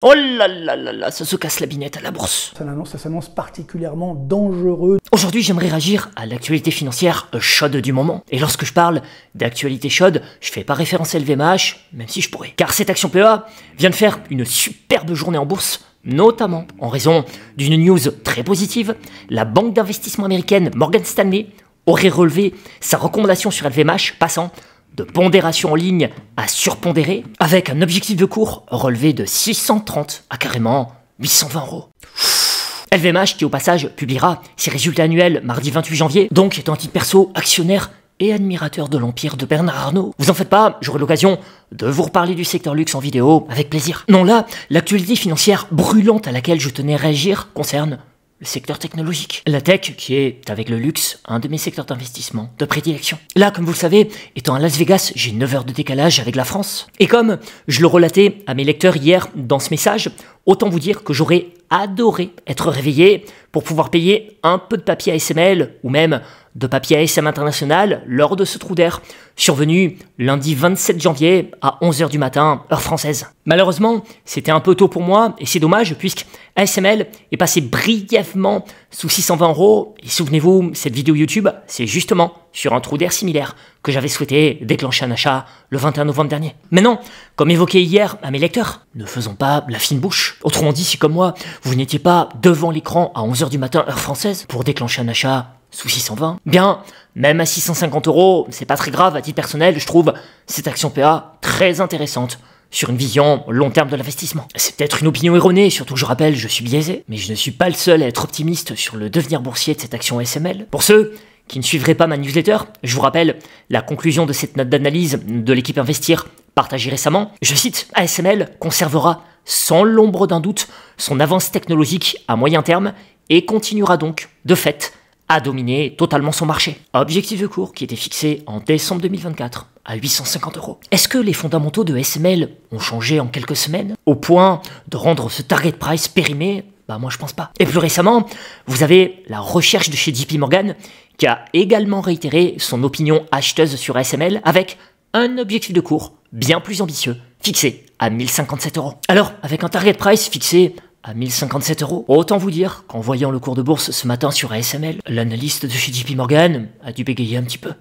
Oh là là là là, ça se casse la binette à la bourse. Ça s'annonce particulièrement dangereux. Aujourd'hui, j'aimerais réagir à l'actualité financière chaude du moment. Et lorsque je parle d'actualité chaude, je fais pas référence à LVMH, même si je pourrais. Car cette action PEA vient de faire une superbe journée en bourse, notamment en raison d'une news très positive. La banque d'investissement américaine Morgan Stanley aurait relevé sa recommandation sur LVMH, passant de pondération en ligne à surpondéré, avec un objectif de cours relevé de 630 à carrément 820 €. LVMH qui au passage publiera ses résultats annuels mardi 28 janvier, donc étant à titre perso actionnaire et admirateur de l'empire de Bernard Arnault. Vous en faites pas, j'aurai l'occasion de vous reparler du secteur luxe en vidéo avec plaisir. Non là, l'actualité financière brûlante à laquelle je tenais à réagir concerne le secteur technologique. La tech qui est, avec le luxe, un de mes secteurs d'investissement de prédilection. Là, comme vous le savez, étant à Las Vegas, j'ai 9 heures de décalage avec la France. Et comme je le relatais à mes lecteurs hier dans ce message, autant vous dire que j'aurais adoré être réveillé pour pouvoir payer un peu de papier ASML ou même de papier ASM international lors de ce trou d'air survenu lundi 27 janvier à 11 h du matin, heure française. Malheureusement, c'était un peu tôt pour moi et c'est dommage puisque ASML est passé brièvement sous 620 €. Et souvenez-vous, cette vidéo YouTube, c'est justement sur un trou d'air similaire que j'avais souhaité déclencher un achat le 21 novembre dernier. Mais non, comme évoqué hier à mes lecteurs, ne faisons pas la fine bouche. Autrement dit, si comme moi, vous n'étiez pas devant l'écran à 11 h du matin, heure française, pour déclencher un achat sous 620, bien, même à 650 €, c'est pas très grave. À titre personnel, je trouve cette action PA très intéressante sur une vision long terme de l'investissement. C'est peut-être une opinion erronée, surtout que je rappelle, je suis biaisé, mais je ne suis pas le seul à être optimiste sur le devenir boursier de cette action ASML. Pour ceux qui ne suivraient pas ma newsletter, je vous rappelle la conclusion de cette note d'analyse de l'équipe Investir partagée récemment. Je cite, ASML conservera sans l'ombre d'un doute son avance technologique à moyen terme et continuera donc, de fait, à dominer totalement son marché. Objectif de cours qui était fixé en décembre 2024 à 850 €. Est-ce que les fondamentaux de ASML ont changé en quelques semaines au point de rendre ce target price périmé? Bah moi je pense pas. Et plus récemment, vous avez la recherche de chez JP Morgan qui a également réitéré son opinion acheteuse sur ASML avec un objectif de cours bien plus ambitieux, fixé à 1057 €. Alors, avec un target price fixé à 1057 €, autant vous dire qu'en voyant le cours de bourse ce matin sur ASML, l'analyste de chez JP Morgan a dû bégayer un petit peu.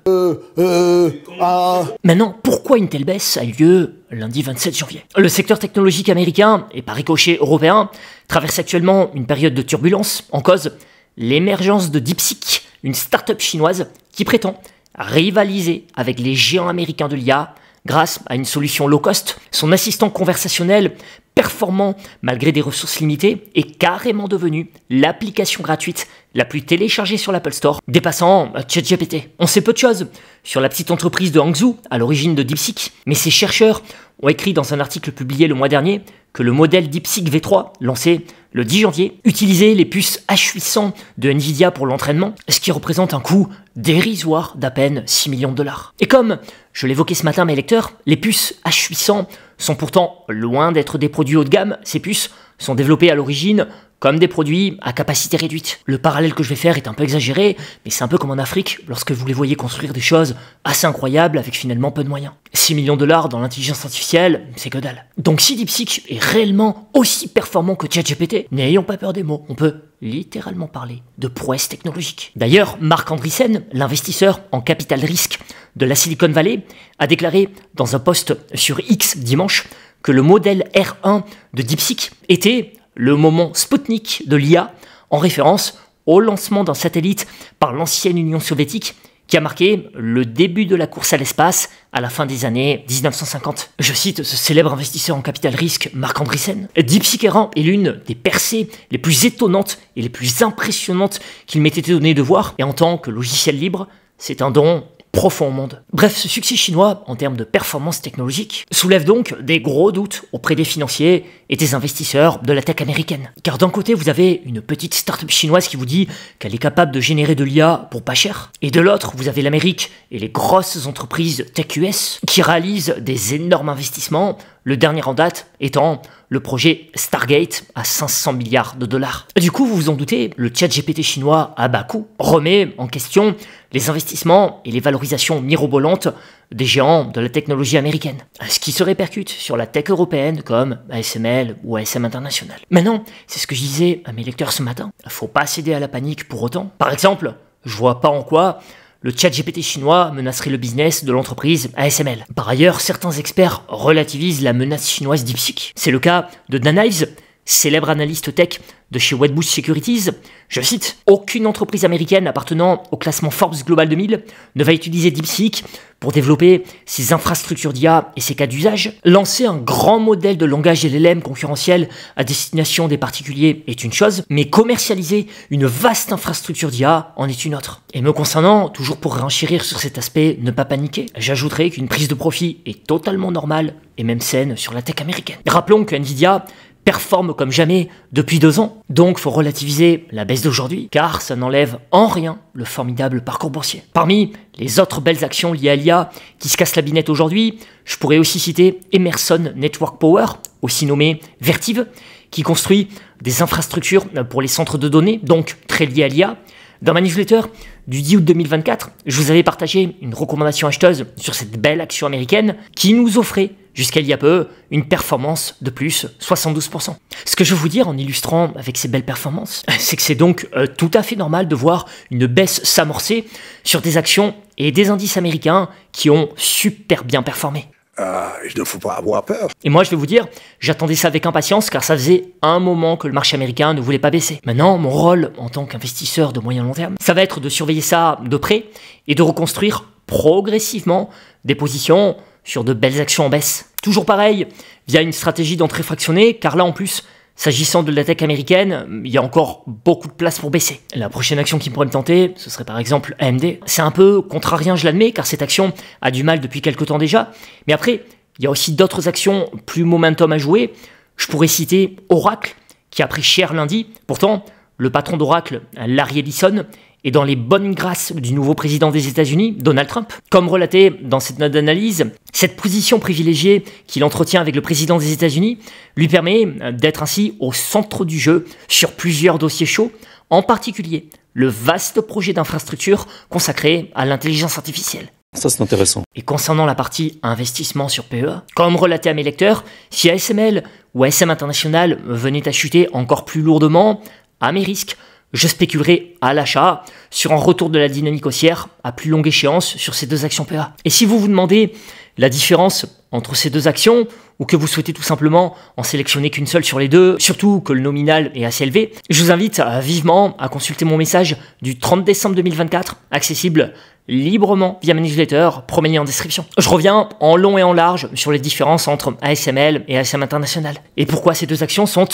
Maintenant, pourquoi une telle baisse a eu lieu lundi 27 janvier? Le secteur technologique américain, et par ricochet européen, traverse actuellement une période de turbulence, en cause l'émergence de DeepSeek, une start-up chinoise qui prétend rivaliser avec les géants américains de l'IA grâce à une solution low cost. Son assistant conversationnel performant malgré des ressources limitées est carrément devenu l'application gratuite la plus téléchargée sur l'Apple Store, dépassant ChatGPT. On sait peu de choses sur la petite entreprise de Hangzhou à l'origine de DeepSeek, mais ces chercheurs ont écrit dans un article publié le mois dernier que le modèle DeepSeek V3, lancé le 10 janvier, utilisait les puces H800 de Nvidia pour l'entraînement, ce qui représente un coût dérisoire d'à peine 6 millions de $. Et comme je l'évoquais ce matin à mes lecteurs, les puces H800 sont pourtant loin d'être des produits haut de gamme. Ces puces sont développées à l'origine comme des produits à capacité réduite. Le parallèle que je vais faire est un peu exagéré, mais c'est un peu comme en Afrique, lorsque vous les voyez construire des choses assez incroyables avec finalement peu de moyens. 6 millions de $ dans l'intelligence artificielle, c'est que dalle. Donc si DeepSeek est réellement aussi performant que ChatGPT, n'ayons pas peur des mots, on peut littéralement parler de prouesse technologique. D'ailleurs, Marc Andreessen, l'investisseur en capital risque de la Silicon Valley, a déclaré dans un post sur X dimanche que le modèle R1 de DeepSeek était le moment Sputnik de l'IA, en référence au lancement d'un satellite par l'ancienne Union soviétique qui a marqué le début de la course à l'espace à la fin des années 1950. Je cite ce célèbre investisseur en capital risque, Marc Andreessen. DeepSeek R1 est l'une des percées les plus étonnantes et les plus impressionnantes qu'il m'ait été donné de voir, et en tant que logiciel libre, c'est un don profond au monde. Bref, ce succès chinois en termes de performance technologique soulève donc des gros doutes auprès des financiers et des investisseurs de la tech américaine. Car d'un côté, vous avez une petite start-up chinoise qui vous dit qu'elle est capable de générer de l'IA pour pas cher, et de l'autre, vous avez l'Amérique et les grosses entreprises tech US qui réalisent des énormes investissements Le dernier en date étant le projet Stargate à 500 milliards de dollars. Du coup, vous vous en doutez, le ChatGPT chinois à bas coût remet en question les investissements et les valorisations mirobolantes des géants de la technologie américaine, ce qui se répercute sur la tech européenne comme ASML ou ASM International. Maintenant, c'est ce que je disais à mes lecteurs ce matin, faut pas céder à la panique pour autant. Par exemple, je vois pas en quoi le ChatGPT chinois menacerait le business de l'entreprise ASML. Par ailleurs, certains experts relativisent la menace chinoise DeepSeek. C'est le cas de Dan Ives, célèbre analyste tech de chez Wedbush Securities. Je cite, « Aucune entreprise américaine appartenant au classement Forbes Global 2000 ne va utiliser DeepSeek pour développer ses infrastructures d'IA et ses cas d'usage. Lancer un grand modèle de langage LLM concurrentiel à destination des particuliers est une chose, mais commercialiser une vaste infrastructure d'IA en est une autre. Et me concernant, toujours pour renchérir sur cet aspect, ne pas paniquer, j'ajouterai qu'une prise de profit est totalement normale et même saine sur la tech américaine. Rappelons que Nvidia performe comme jamais depuis 2 ans. Donc faut relativiser la baisse d'aujourd'hui, car ça n'enlève en rien le formidable parcours boursier. Parmi les autres belles actions liées à l'IA qui se cassent la binette aujourd'hui, je pourrais aussi citer Emerson Network Power, aussi nommé Vertiv, qui construit des infrastructures pour les centres de données, donc très liées à l'IA. Dans ma newsletter du 10 août 2024, je vous avais partagé une recommandation acheteuse sur cette belle action américaine qui nous offrait jusqu'à il y a peu une performance de plus 72%. Ce que je veux vous dire en illustrant avec ces belles performances, c'est que c'est donc tout à fait normal de voir une baisse s'amorcer sur des actions et des indices américains qui ont super bien performé. Il ne faut pas avoir peur. Et moi, je vais vous dire, j'attendais ça avec impatience car ça faisait un moment que le marché américain ne voulait pas baisser. Maintenant, mon rôle en tant qu'investisseur de moyen long terme, ça va être de surveiller ça de près et de reconstruire progressivement des positions sur de belles actions en baisse. Toujours pareil, via une stratégie d'entrée fractionnée, car là en plus, s'agissant de la tech américaine, il y a encore beaucoup de place pour baisser. La prochaine action qui pourrait me tenter, ce serait par exemple AMD. C'est un peu contrariant, je l'admets, car cette action a du mal depuis quelques temps déjà. Mais après, il y a aussi d'autres actions plus momentum à jouer. Je pourrais citer Oracle, qui a pris cher lundi. Pourtant, le patron d'Oracle, Larry Ellison, est dans les bonnes grâces du nouveau président des États-Unis, Donald Trump. Comme relaté dans cette note d'analyse, cette position privilégiée qu'il entretient avec le président des États-Unis lui permet d'être ainsi au centre du jeu sur plusieurs dossiers chauds, en particulier le vaste projet d'infrastructure consacré à l'intelligence artificielle. Ça, c'est intéressant. Et concernant la partie investissement sur PEA, comme relaté à mes lecteurs, si ASML ou ASM International venaient à chuter encore plus lourdement, à mes risques, je spéculerai à l'achat sur un retour de la dynamique haussière à plus longue échéance sur ces 2 actions PEA. Et si vous vous demandez la différence entre ces 2 actions, ou que vous souhaitez tout simplement en sélectionner qu'une seule sur les 2, surtout que le nominal est assez élevé, je vous invite vivement à consulter mon message du 30 décembre 2024, accessible librement via ma newsletter, promenez en description. Je reviens en long et en large sur les différences entre ASML et ASM International, et pourquoi ces 2 actions sont,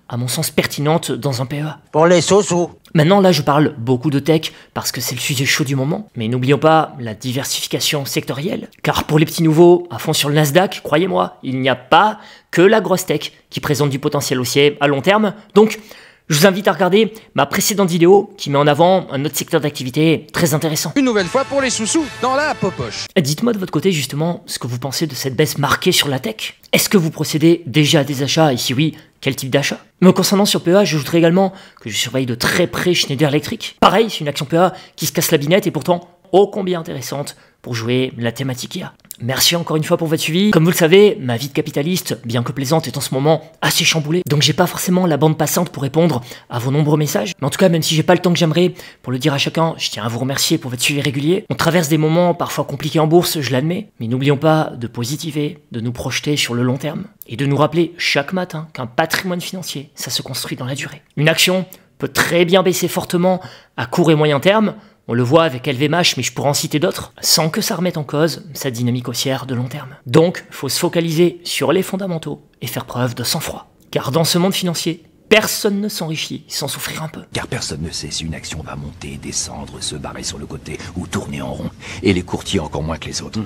à mon sens, pertinentes dans un PEA. Pour les sous-sous. Maintenant, là, je parle beaucoup de tech parce que c'est le sujet chaud du moment. Mais n'oublions pas la diversification sectorielle. Car pour les petits nouveaux à fond sur le Nasdaq, croyez-moi, il n'y a pas que la grosse tech qui présente du potentiel haussier à long terme. Donc, je vous invite à regarder ma précédente vidéo qui met en avant un autre secteur d'activité très intéressant. Une nouvelle fois pour les sous-sous dans la popoche. Dites-moi de votre côté justement ce que vous pensez de cette baisse marquée sur la tech. Est-ce que vous procédez déjà à des achats et si oui, quel type d'achat? Me concernant sur PEA, j'ajouterai également que je surveille de très près Schneider Electric. Pareil, c'est une action PEA qui se casse la binette et pourtant ô combien intéressante pour jouer la thématique IA. Merci encore une fois pour votre suivi. Comme vous le savez, ma vie de capitaliste, bien que plaisante, est en ce moment assez chamboulée. Donc j'ai pas forcément la bande passante pour répondre à vos nombreux messages. Mais en tout cas, même si j'ai pas le temps que j'aimerais pour le dire à chacun, je tiens à vous remercier pour votre suivi régulier. On traverse des moments parfois compliqués en bourse, je l'admets. Mais n'oublions pas de positiver, de nous projeter sur le long terme. Et de nous rappeler chaque matin qu'un patrimoine financier, ça se construit dans la durée. Une action peut très bien baisser fortement à court et moyen terme. On le voit avec LVMH, mais je pourrais en citer d'autres, sans que ça remette en cause sa dynamique haussière de long terme. Donc, faut se focaliser sur les fondamentaux et faire preuve de sang-froid. Car dans ce monde financier, personne ne s'enrichit sans souffrir un peu. Car personne ne sait si une action va monter, descendre, se barrer sur le côté ou tourner en rond. Et les courtiers encore moins que les autres.